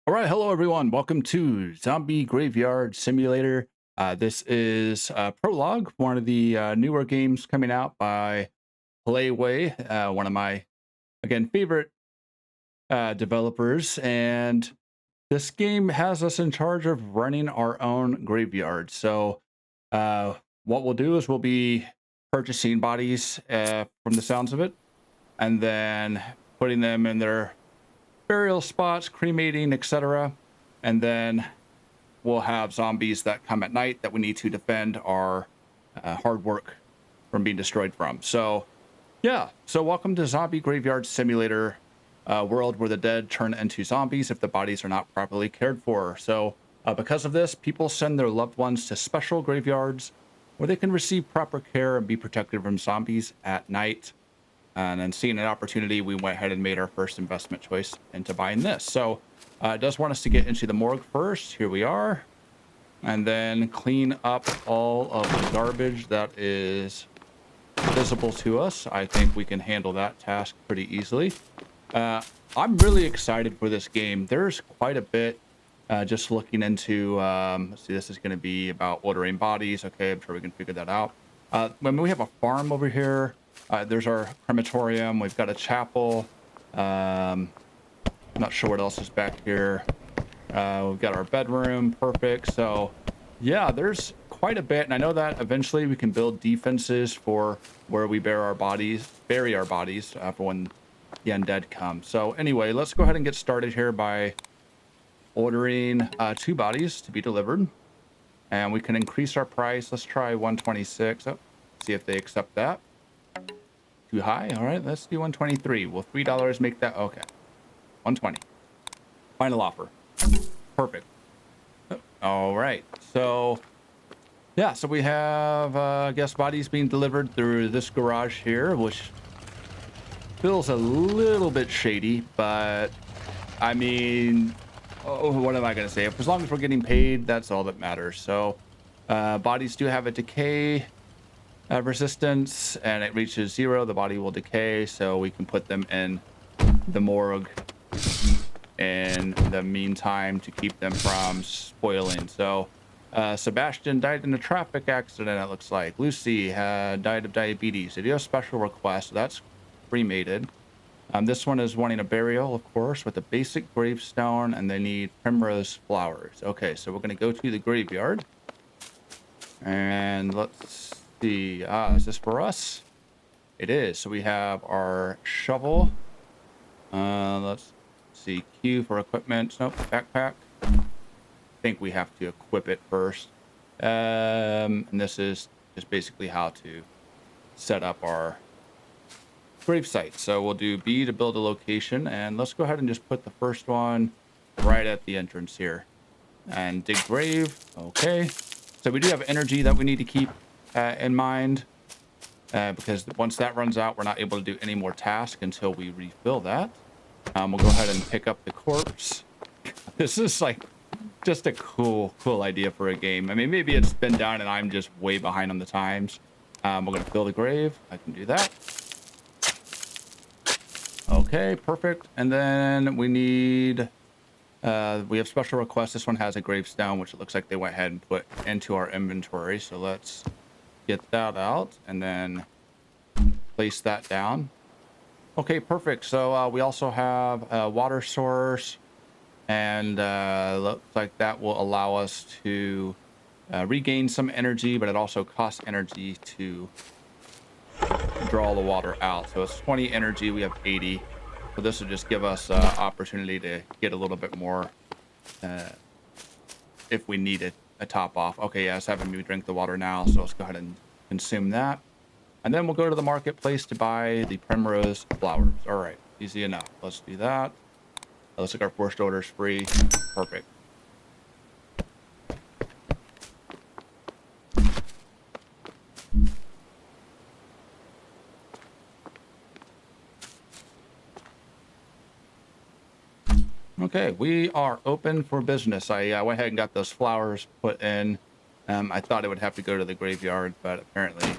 All right, hello everyone. Welcome to Zombie Graveyard Simulator. This is Prologue, one of the newer games coming out by Playway, one of my, again, favorite developers. And this game has us in charge of running our own graveyard. So what we'll do is we'll be purchasing bodies from the sounds of it, and then putting them in their burial spots, cremating, etc. And then we'll have zombies that come at night that we need to defend our hard work from being destroyed from. So, yeah. So, welcome to Zombie Graveyard Simulator, world where the dead turn into zombies if the bodies are not properly cared for. So, because of this, people send their loved ones to special graveyards where they can receive proper care and be protected from zombies at night. And then seeing an opportunity, we went ahead and made our first investment choice into buying this. So it does want us to get into the morgue first. Here we are. And then clean up all of the garbage that is visible to us. I think we can handle that task pretty easily. I'm really excited for this game. There's quite a bit just looking into, let's see, this is going to be about ordering bodies. Okay, I'm sure we can figure that out. When we have a farm over here, there's our crematorium. We've got a chapel. I'm not sure what else is back here. We've got our bedroom. Perfect. So, yeah, there's quite a bit. And I know that eventually we can build defenses for where we bury our bodies for when the undead come. So, anyway, let's go ahead and get started here by ordering 2 bodies to be delivered. And we can increase our price. Let's try 126. Oh, see if they accept that. Too high. All right, let's do 123. Will $3 make that? Okay, 120. Final offer. Perfect. All right. So, yeah. So we have, I guess, bodies being delivered through this garage here, which feels a little bit shady, but I mean, what am I going to say? As long as we're getting paid, that's all that matters. So, bodies do have a decay resistance, and it reaches 0, the body will decay, so we can put them in the morgue in the meantime to keep them from spoiling. So Sebastian died in a traffic accident, it looks like. Lucy had died of diabetes. They do have special requests, so that's cremated. This one is wanting a burial, of course, with a basic gravestone, and they need primrose flowers. Okay, so we're going to go to the graveyard, and let's see. Is this for us? It is. So we have our shovel. Let's see. Q for equipment. Nope. Backpack. I think we have to equip it first. And this is just basically how to set up our grave site. So we'll do B to build a location, and let's go ahead and just put the first one right at the entrance here. And dig grave. Okay. So we do have energy that we need to keep in mind, because once that runs out, we're not able to do any more tasks until we refill that. We'll go ahead and pick up the corpse. This is like just a cool idea for a game. I mean, maybe it's been done and I'm just way behind on the times. We're going to fill the grave. I can do that. Okay, perfect. And then we need, we have special requests. This one has a gravestone, which it looks like they went ahead and put into our inventory. So let's get that out and then place that down. Okay, perfect. So we also have a water source, and looks like that will allow us to regain some energy, but it also costs energy to draw the water out. So it's 20 energy, we have 80. So this will just give us opportunity to get a little bit more if we need it. A top off. Okay, yeah, it's having me drink the water now, so let's go ahead and consume that. And then we'll go to the marketplace to buy the primrose flowers. All right, easy enough. Let's do that. Looks like our first order is free. Perfect. Okay, we are open for business. I went ahead and got those flowers put in. I thought it would have to go to the graveyard, but apparently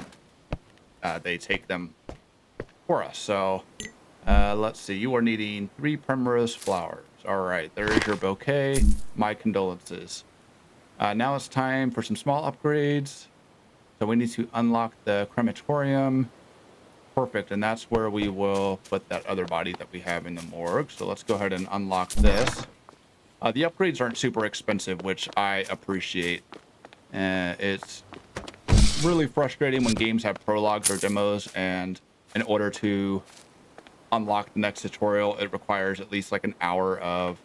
they take them for us. So let's see. You are needing 3 primrose flowers. All right, there is your bouquet. My condolences. Now it's time for some small upgrades. So we need to unlock the crematorium. Perfect, and that's where we will put that other body that we have in the morgue. So let's go ahead and unlock this. The upgrades aren't super expensive, which I appreciate. It's really frustrating when games have prologues or demos, and in order to unlock the next tutorial, it requires at least like an hour of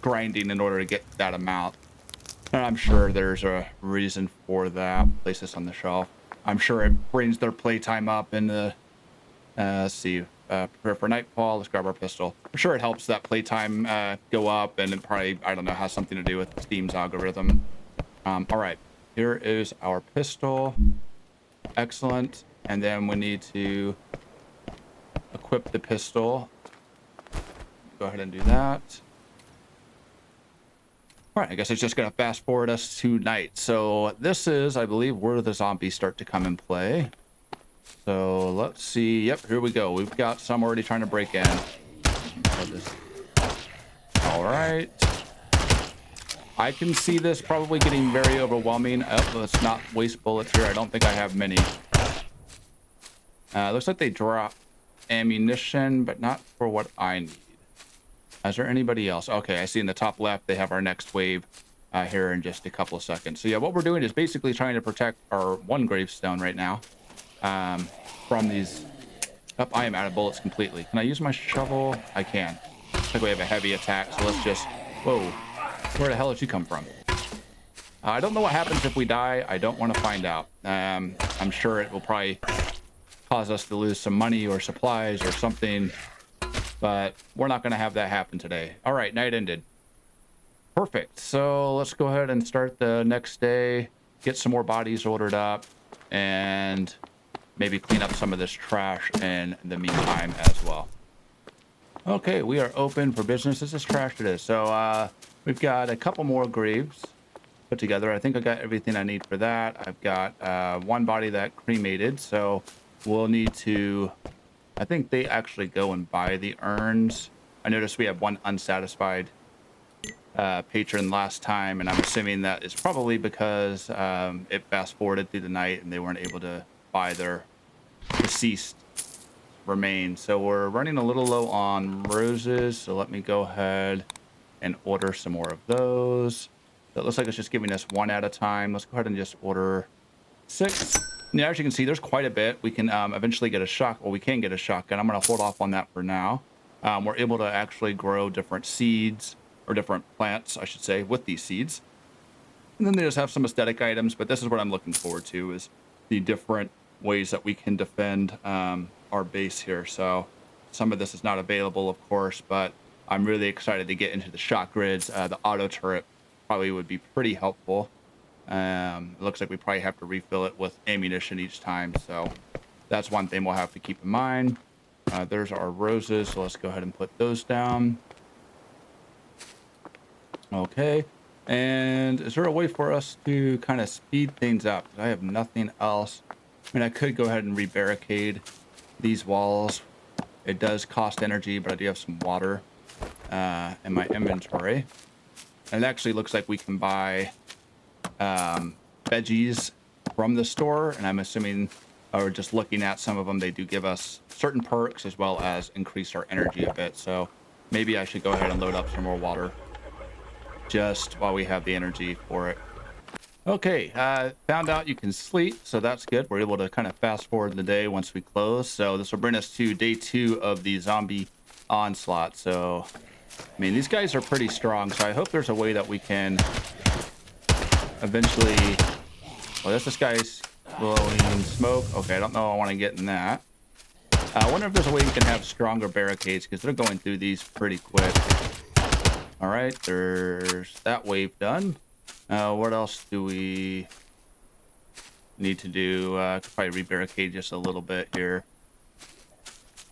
grinding in order to get that amount. And I'm sure there's a reason for that. Place this on the shelf. I'm sure it brings their playtime up in the let's see, prepare for nightfall. Let's grab our pistol. I'm sure it helps that playtime go up, and it probably, I don't know, has something to do with Steam's algorithm. All right, here is our pistol. Excellent. And then we need to equip the pistol. Go ahead and do that. All right, I guess it's just going to fast forward us to night. So this is, I believe, where the zombies start to come and play. So let's see. Yep, here we go. We've got some already trying to break in. All right. I can see this probably getting very overwhelming. Oh, let's not waste bullets here. I don't think I have many. Looks like they drop ammunition, but not for what I need. Is there anybody else? Okay, I see in the top left they have our next wave here in just a couple of seconds. So yeah, what we're doing is basically trying to protect our one gravestone right now from these. Oh, I am out of bullets completely. Can I use my shovel? I can. Looks like we have a heavy attack, so let's just... Whoa. Where the hell did you come from? I don't know what happens if we die. I don't want to find out. I'm sure it will probably cause us to lose some money or supplies or something, but we're not going to have that happen today. All right, night ended. Perfect. So let's go ahead and start the next day, get some more bodies ordered up, and maybe clean up some of this trash in the meantime as well. Okay, we are open for business. This is trash today. So we've got a couple more graves put together. I think I got everything I need for that. I've got one body that cremated, so we'll need to... I think they actually go and buy the urns. I noticed we have one unsatisfied patron last time, and I'm assuming that is probably because it fast forwarded through the night and they weren't able to buy their deceased remains. So we're running a little low on roses, so let me go ahead and order some more of those. So it looks like it's just giving us one at a time. Let's go ahead and just order 6. Now, as you can see, there's quite a bit. We can eventually get a shotgun. Well, we can get a shotgun. I'm going to hold off on that for now. We're able to actually grow different seeds, or different plants, I should say, with these seeds. And then they just have some aesthetic items, but this is what I'm looking forward to, is the different ways that we can defend our base here. So some of this is not available, of course, but I'm really excited to get into the shot grids. The auto turret probably would be pretty helpful. It looks like we probably have to refill it with ammunition each time, so that's one thing we'll have to keep in mind. There's our roses, so let's go ahead and put those down. Okay, and is there a way for us to kind of speed things up? I have nothing else. I mean, I could go ahead and rebarricade these walls. It does cost energy, but I do have some water in my inventory. And it actually looks like we can buy veggies from the store, and I'm assuming, or just looking at some of them, they do give us certain perks as well as increase our energy a bit. So maybe I should go ahead and load up some more water just while we have the energy for it. Okay, found out you can sleep, so that's good. We're able to kind of fast forward the day once we close. So this will bring us to day 2 of the zombie onslaught. So I mean, these guys are pretty strong, so I hope there's a way that we can eventually... Well, that's this guy's blowing smoke. Okay, I don't know I want to get in that. I wonder if there's a way we can have stronger barricades, because they're going through these pretty quick. All right, there's that wave done. What else do we need to do? Could probably rebarricade just a little bit here.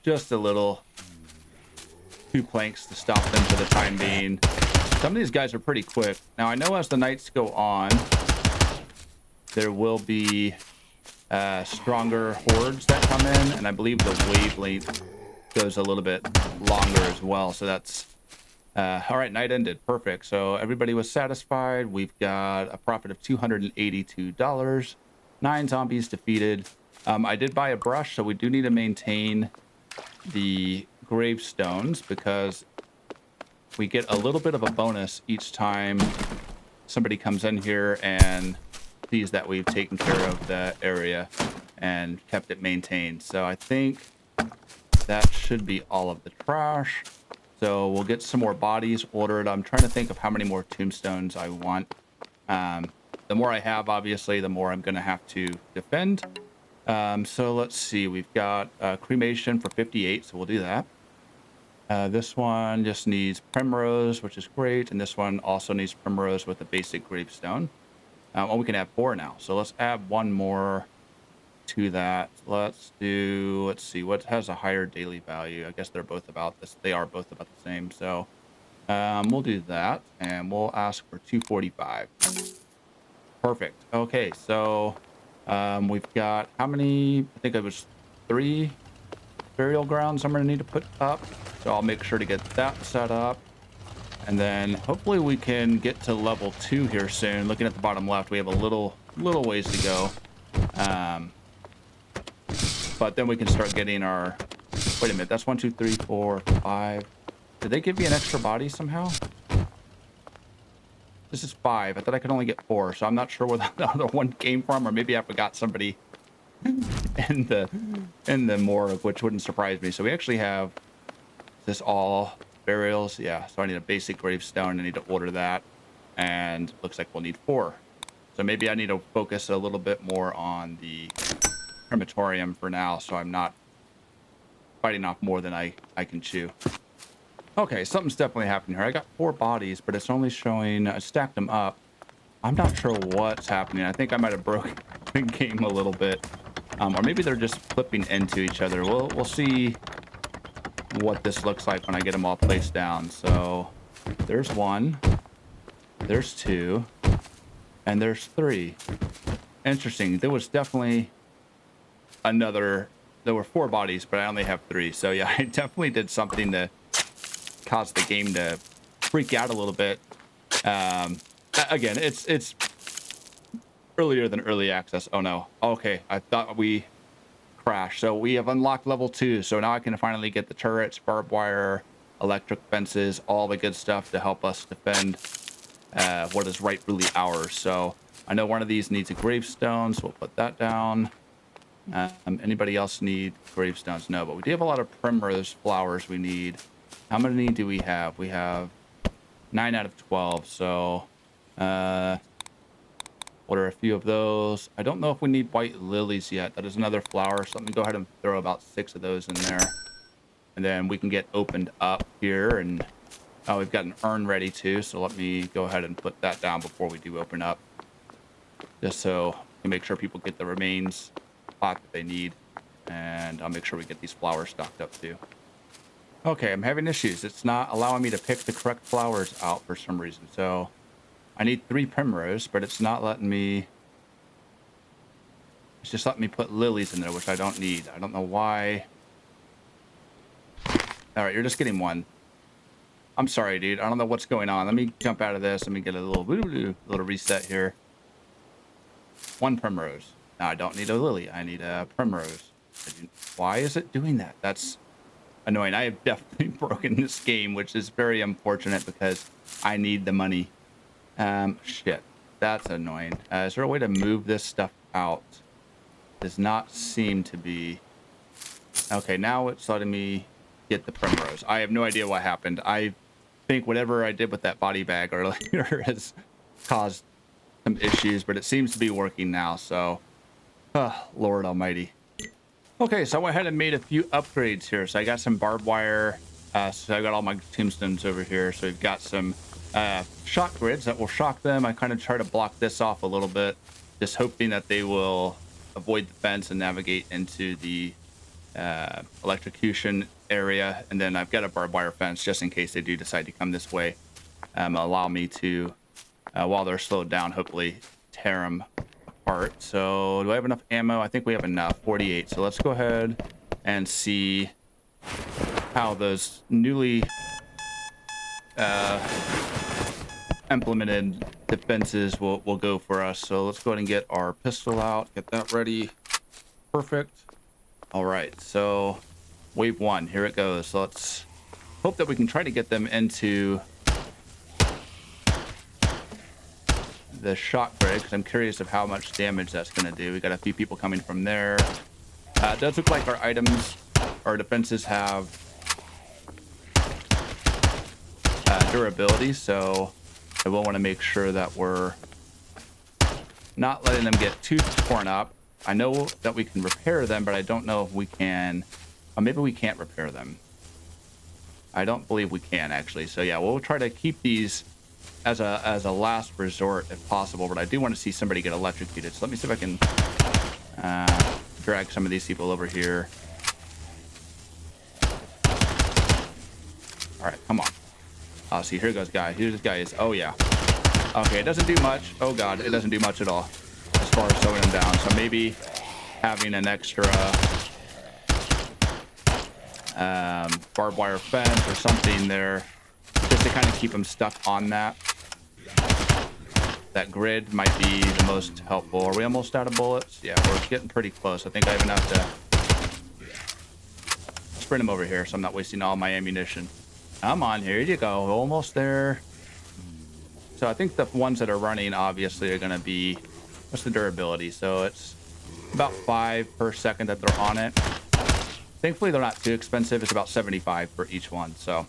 Just a little. 2 planks to stop them for the time being. Some of these guys are pretty quick. Now, I know as the nights go on, there will be stronger hordes that come in, and I believe the wavelength goes a little bit longer as well. So that's all right. Night ended. Perfect. So everybody was satisfied. We've got a profit of $282. 9 zombies defeated. I did buy a brush, so we do need to maintain the gravestones because we get a little bit of a bonus each time somebody comes in here and sees that we've taken care of the area and kept it maintained. So I think that should be all of the trash. So we'll get some more bodies ordered. I'm trying to think of how many more tombstones I want. The more I have, obviously, the more I'm going to have to defend. So let's see. We've got cremation for 58, so we'll do that. This one just needs primrose, which is great. And this one also needs primrose with a basic gravestone. Well, we can have 4 now. So let's add 1 more to that. Let's see, what has a higher daily value? I guess they're both about this. They are both about the same. So we'll do that, and we'll ask for 245. Perfect. Okay, so we've got how many? I think it was 3 burial grounds I'm going to need to put up. So I'll make sure to get that set up. And then hopefully we can get to level 2 here soon. Looking at the bottom left, we have a little ways to go. But then we can start getting our... Wait a minute, that's 1, 2, 3, 4, 5. Did they give me an extra body somehow? This is 5. I thought I could only get 4, so I'm not sure where the other one came from, or maybe I forgot somebody in the morgue, which wouldn't surprise me. So we actually have this all burials. Yeah, so I need a basic gravestone. I need to order that, and looks like we'll need 4. So maybe I need to focus a little bit more on the crematorium for now, so I'm not fighting off more than I can chew. Okay, something's definitely happening here. I got 4 bodies, but it's only showing, I stacked them up. I'm not sure what's happening. I think I might have broken the game a little bit. Or maybe they're just flipping into each other. We'll see what this looks like when I get them all placed down. So there's 1, there's 2, and there's 3. Interesting. There was definitely another, there were 4 bodies, but I only have 3. So yeah, I definitely did something to cause the game to freak out a little bit. Again, it's earlier than early access. Oh no. Okay, I thought we crashed. So we have unlocked level 2. So now I can finally get the turrets, barbed wire, electric fences, all the good stuff to help us defend what is rightfully ours. So I know one of these needs a gravestone, so we'll put that down. Anybody else need gravestones? No, but we do have a lot of primrose flowers we need. How many do we have? We have 9 out of 12. So order a few of those. I don't know if we need white lilies yet. That is another flower. So let me go ahead and throw about 6 of those in there. And then we can get opened up here. And oh, we've got an urn ready too. So let me go ahead and put that down before we do open up. Just so we make sure people get the remains pot that they need. And I'll make sure we get these flowers stocked up too. Okay, I'm having issues. It's not allowing me to pick the correct flowers out for some reason. So I need 3 primrose, but it's not letting me... It's just letting me put lilies in there, which I don't need. I don't know why. All right, you're just getting 1. I'm sorry, dude. I don't know what's going on. Let me jump out of this. Let me get a little reset here. 1 primrose. Now, I don't need a lily. I need a primrose. Why is it doing that? That's annoying. I have definitely broken this game, which is very unfortunate because I need the money. Shit. That's annoying. Is there a way to move this stuff out? Does not seem to be. Okay, now it's letting me get the primrose. I have no idea what happened. I think whatever I did with that body bag earlier has caused some issues, but it seems to be working now, so Lord almighty. Okay, so I went ahead and made a few upgrades here. So I got some barbed wire. So I got all my tombstones over here. So we've got some shock grids that will shock them. I kind of try to block this off a little bit, just hoping that they will avoid the fence and navigate into the electrocution area. And then I've got a barbed wire fence just in case they do decide to come this way. Allow me to, while they're slowed down, hopefully tear them apart. So do I have enough ammo? I think we have enough, 48. So let's go ahead and see how those newly implemented defenses will go for us. So let's go ahead and get our pistol out, get that ready. Perfect. All right, so wave 1, here it goes. So let's hope that we can try to get them into the shot grid, because I'm curious of how much damage that's going to do. We got a few people coming from there. It does look like our items, our defenses have durability, so I will want to make sure that we're not letting them get too torn up. I know that we can repair them, but I don't know if we can. Maybe we can't repair them. I don't believe we can, actually. So yeah, we'll try to keep these as a last resort if possible, but I do want to see somebody get electrocuted. So let me see if I can drag some of these people over here. All right, come on. Oh, see, here goes guy. Here this guy is. Oh yeah. Okay, it doesn't do much. Oh god, it doesn't do much at all as far as slowing him down. So maybe having an extra barbed wire fence or something there, just to kind of keep him stuck on that grid might be the most helpful. Are we almost out of bullets? Yeah, we're getting pretty close. I think I even have to sprint him over here so I'm not wasting all my ammunition. Come on, here you go. Almost there. So I think the ones that are running obviously are going to be, what's the durability? So it's about 5 per second that they're on it. Thankfully, they're not too expensive. It's about 75 for each one. So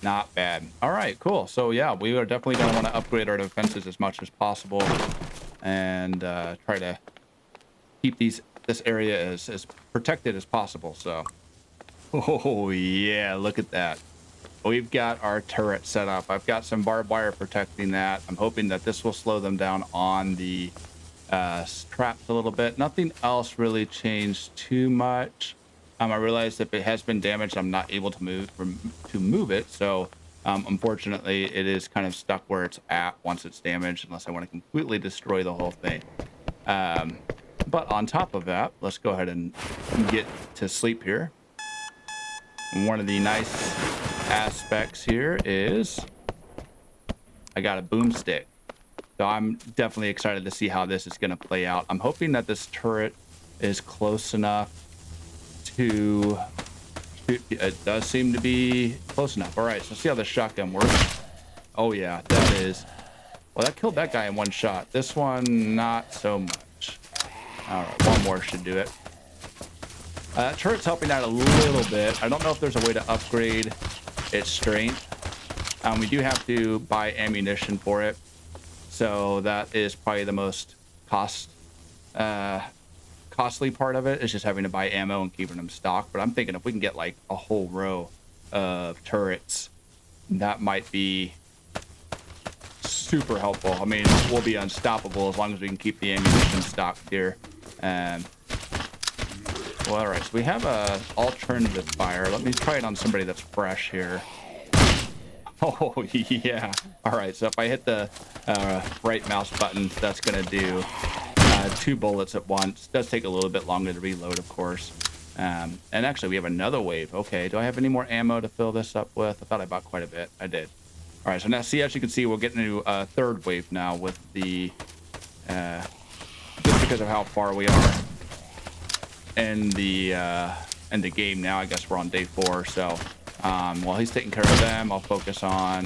not bad. All right, cool. So yeah, we are definitely going to want to upgrade our defenses as much as possible and try to keep this area as protected as possible. So, oh yeah, look at that. We've got our turret set up. I've got some barbed wire protecting that. I'm hoping that this will slow them down on the traps a little bit. Nothing else really changed too much. I realized if it has been damaged, I'm not able to move it. So unfortunately, it is kind of stuck where it's at once it's damaged, unless I want to completely destroy the whole thing. But on top of that, let's go ahead and get to sleep here. And one of the nice aspects here is I got a boomstick. So I'm definitely excited to see how this is going to play out. I'm hoping that this turret is close enough to... It does seem to be close enough. All right, so let's see how the shotgun works. Oh, yeah, that is... Well, that killed that guy in one shot. This one, not so much. All right, one more should do it. Turret's helping out a little bit. I don't know if there's a way to upgrade its strength. We do have to buy ammunition for it. So that is probably the most costly part of it, is just having to buy ammo and keeping them stocked. But I'm thinking if we can get like a whole row of turrets, that might be super helpful. I mean, we'll be unstoppable as long as we can keep the ammunition stocked here. Well, all right, so we have a alternative fire. Let me try it on somebody that's fresh here. Oh, yeah. All right, so if I hit the right mouse button, that's going to do 2 bullets at once. It does take a little bit longer to reload, of course. And actually, we have another wave. Okay, do I have any more ammo to fill this up with? I thought I bought quite a bit. I did. All right, so now, see, as you can see, we're getting into a 3rd wave now with the... just because of how far we are in the game now. I guess we're on day 4, so... while he's taking care of them, I'll focus on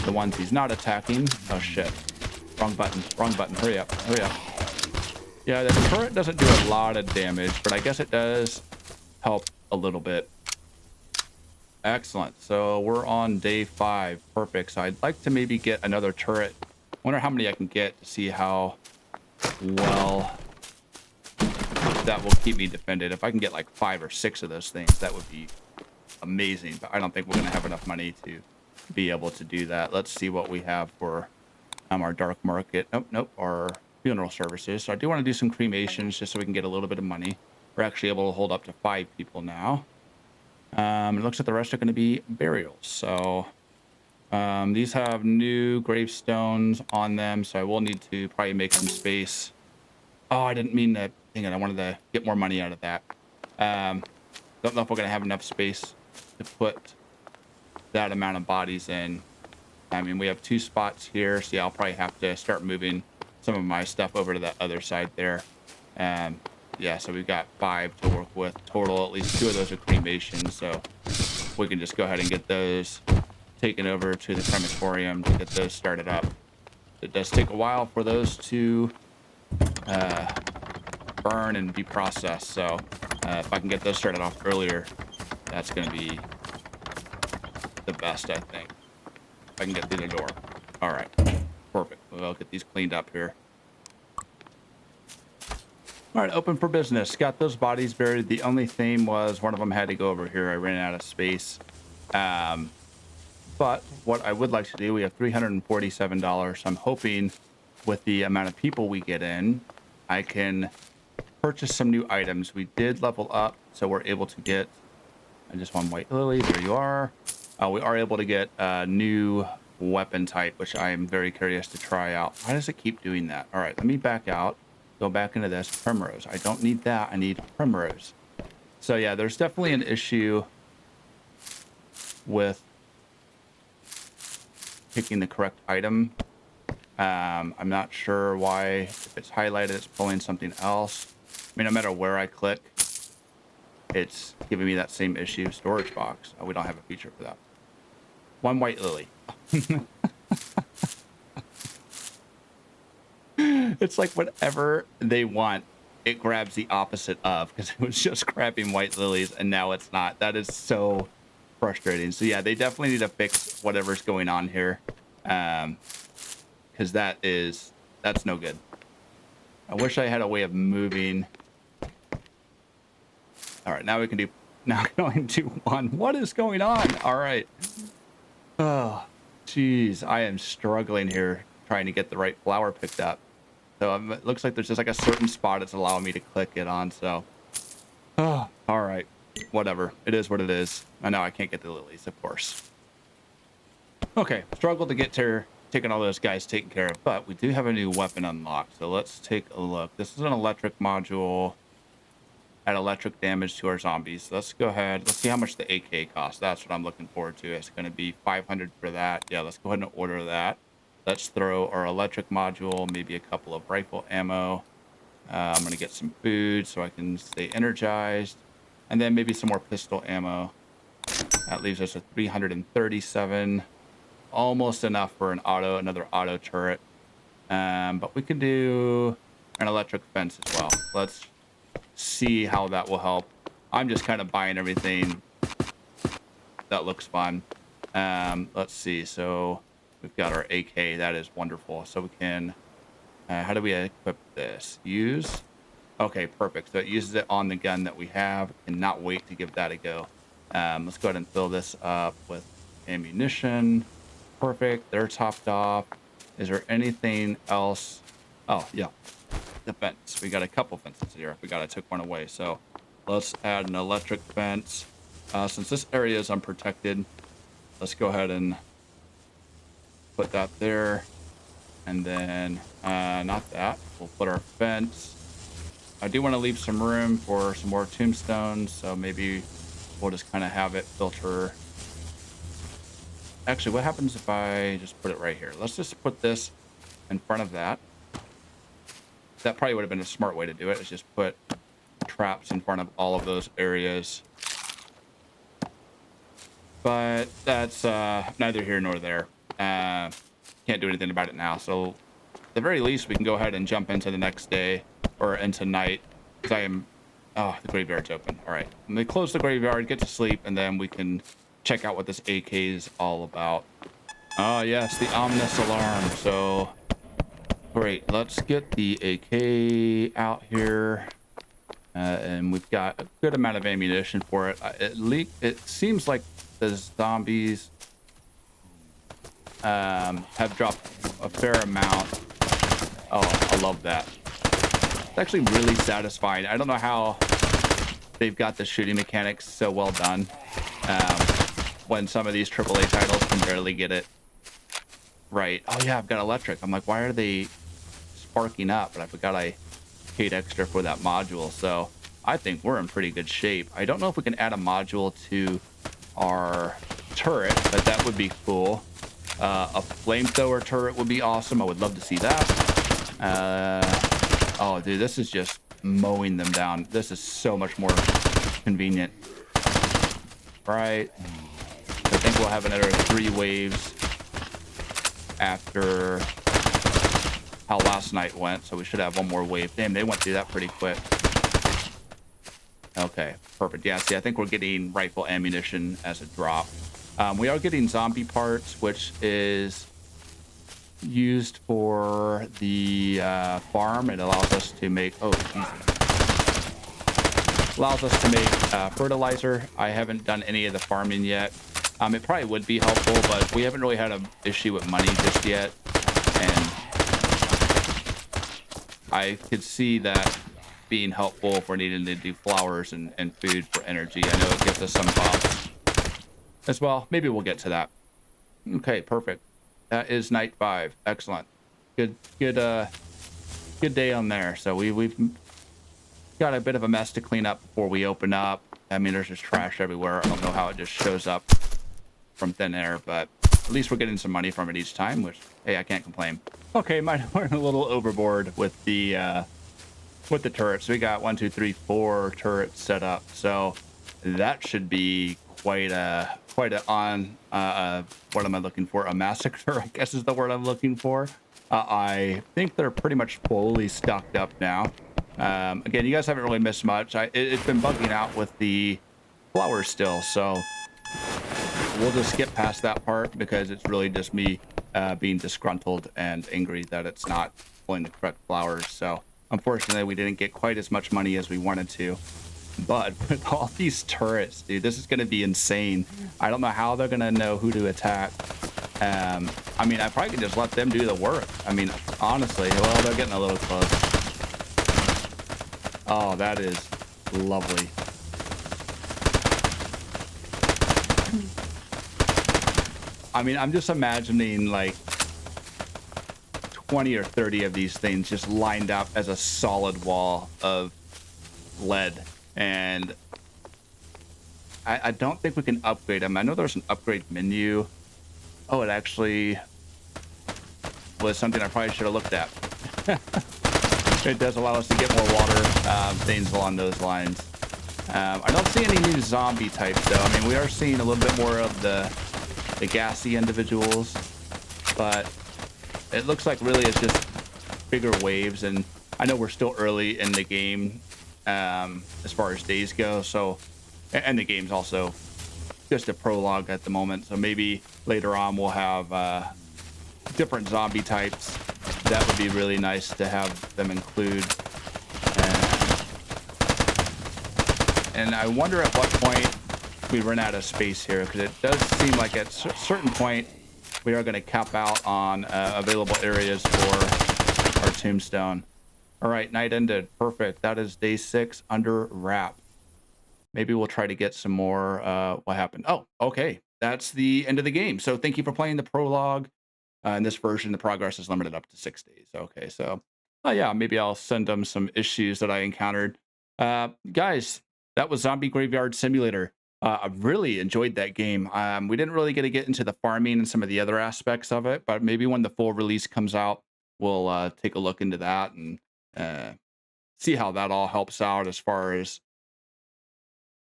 the ones he's not attacking. Oh, shit. Wrong button. Wrong button. Hurry up. Hurry up. Yeah, the turret doesn't do a lot of damage, but I guess it does help a little bit. Excellent. So we're on day 5. Perfect. So I'd like to maybe get another turret. Wonder how many I can get to see how well that will keep me defended. If I can get like 5 or 6 of those things, that would be amazing, but I don't think we're going to have enough money to be able to do that. Let's see what we have for our dark market. Nope, our funeral services. So I do want to do some cremations just so we can get a little bit of money. We're actually able to hold up to 5 people now. It looks like the rest are going to be burials. So these have new gravestones on them, so I will need to probably make some space. Oh, I didn't mean to. Dang it, I wanted to get more money out of that. Don't know if we're gonna have enough space to put that amount of bodies in. I mean, we have 2 spots here, so yeah, I'll probably have to start moving some of my stuff over to that other side there. Yeah, so we've got 5 to work with total. At least 2 of those are cremation, so we can just go ahead and get those taken over to the crematorium to get those started up. It does take a while for those to burn and be processed, so if I can get those started off earlier, that's going to be the best, I think. If I can get through the door. All right, perfect. We'll get these cleaned up here. All right, open for business. Got those bodies buried. The only thing was one of them had to go over here. I ran out of space. But what I would like to do, we have $347. I'm hoping with the amount of people we get in, I can purchase some new items. We did level up, so we're able to get, I just one white lily, there you are. We are able to get a new weapon type, which I am very curious to try out. Why does it keep doing that? All right, let me back out, go back into this primrose. I don't need that, I need primrose. So yeah, there's definitely an issue with picking the correct item. I'm not sure why, if it's highlighted, it's pulling something else. I mean, no matter where I click, it's giving me that same issue. Storage box. Oh, we don't have a feature for that. 1 white lily. It's like whatever they want, it grabs the opposite of, because it was just grabbing white lilies and now it's not. That is so frustrating. So yeah, they definitely need to fix whatever's going on here, because that's no good. I wish I had a way of moving. All right, now we can do, now going to 1. What is going on? All right. Oh, geez, I am struggling here trying to get the right flower picked up. So it looks like there's just like a certain spot it's allowing me to click it on. So, oh, all right, whatever. It is what it is. I know I can't get the lilies, of course. Okay, struggled to get to taking all those guys taken care of, but we do have a new weapon unlocked. So let's take a look. This is an electric module. Add electric damage to our zombies. Let's go ahead. Let's see how much the AK costs. That's what I'm looking forward to. It's going to be 500 for that. Yeah, let's go ahead and order that. Let's throw our electric module, maybe a couple of rifle ammo. I'm going to get some food so I can stay energized. And then maybe some more pistol ammo. That leaves us with 337. Almost enough for another auto turret. But we can do an electric fence as well. Let's see how that will help. I'm just kind of buying everything that looks fun. Let's see. So we've got our AK. That is wonderful. So we can, how do we equip this? Use. Okay, perfect. So it uses it on the gun that we have. Cannot wait to give that a go. Let's go ahead and fill this up with ammunition. Perfect. They're topped off. Is there anything else? Oh, yeah. The fence. We got a couple fences here. I forgot I took one away. So let's add an electric fence. Since this area is unprotected, let's go ahead and put that there. And then, not that. We'll put our fence. I do want to leave some room for some more tombstones. So maybe we'll just kind of have it filter. Actually, what happens if I just put it right here? Let's just put this in front of that. That probably would have been a smart way to do it, is just put traps in front of all of those areas. But that's neither here nor there. Can't do anything about it now. So at the very least, we can go ahead and jump into the next day or into night. Because I am... Oh, the graveyard's open. All right. Let me close the graveyard, get to sleep, and then we can check out what this AK is all about. Oh, yes, the ominous alarm. So... Great, let's get the AK out here, and we've got a good amount of ammunition for it. It seems like the zombies have dropped a fair amount. Oh, I love that. It's actually really satisfying. I don't know how they've got the shooting mechanics so well done when some of these AAA titles can barely get it right. Oh yeah, I've got electric. I'm like, why are they sparking up? But I forgot I paid extra for that module. So I think we're in pretty good shape. I don't know if we can add a module to our turret, but that would be cool. A flamethrower turret would be awesome. I would love to see that. Oh, dude, this is just mowing them down. This is so much more convenient. Right. I think we'll have another 3 waves after how last night went, so we should have 1 more wave. Damn, they went through that pretty quick. Okay, perfect. Yeah, see, I think we're getting rifle ammunition as a drop. We are getting zombie parts, which is used for the farm. It allows us to make... Oh, Jesus. Allows us to make fertilizer. I haven't done any of the farming yet. It probably would be helpful, but we haven't really had an issue with money just yet. And I could see that being helpful if we're needing to do flowers and food for energy. I know it gives us some buffs as well. Maybe we'll get to that. Okay, perfect. That is night 5. Excellent. Good day on there. So we've got a bit of a mess to clean up before we open up. I mean, there's just trash everywhere. I don't know how it just shows up from thin air, but at least we're getting some money from it each time, which, hey, I can't complain. Okay, might have went a little overboard with the turrets. We got 1, 2, 3, 4 turrets set up, so that should be quite a what am I looking for? A massacre, I guess is the word I'm looking for. I think they're pretty much fully stocked up now. Again, you guys haven't really missed much. It's been bugging out with the flowers still, so we'll just skip past that part because it's really just me being disgruntled and angry that it's not pulling the correct flowers. So unfortunately, we didn't get quite as much money as we wanted to. But with all these turrets, dude, this is going to be insane. I don't know how they're going to know who to attack. I mean, I probably could just let them do the work. I mean, honestly, well, they're getting a little close. Oh, that is lovely. I mean, I'm just imagining like 20 or 30 of these things just lined up as a solid wall of lead. And I don't think we can upgrade them. I know there's an upgrade menu. Oh, it actually was something I probably should have looked at. It does allow us to get more water, things along those lines. I don't see any new zombie types, though. I mean, we are seeing a little bit more of the gassy individuals, but it looks like really it's just bigger waves. And I know we're still early in the game as far as days go, so, and the game's also just a prologue at the moment, so maybe later on we'll have different zombie types. That would be really nice to have them include. And I wonder at what point we run out of space here, because it does seem like at a certain point we are going to cap out on available areas for our tombstone. All right, night ended. Perfect. That is day 6 under wrap. Maybe we'll try to get some more. What happened? Oh, okay. That's the end of the game. So thank you for playing the prologue. In this version, the progress is limited up to 6 days. Okay, so yeah, maybe I'll send them some issues that I encountered. Guys, that was Zombie Graveyard Simulator. I really enjoyed that game. We didn't really get to get into the farming and some of the other aspects of it, but maybe when the full release comes out, we'll take a look into that and see how that all helps out as far as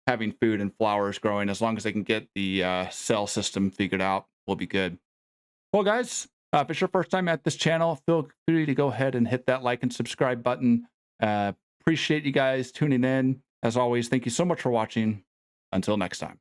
having food and flowers growing. As long as they can get the cell system figured out, we'll be good. Well, guys, if it's your first time at this channel, feel free to go ahead and hit that like and subscribe button. Appreciate you guys tuning in. As always, thank you so much for watching. Until next time.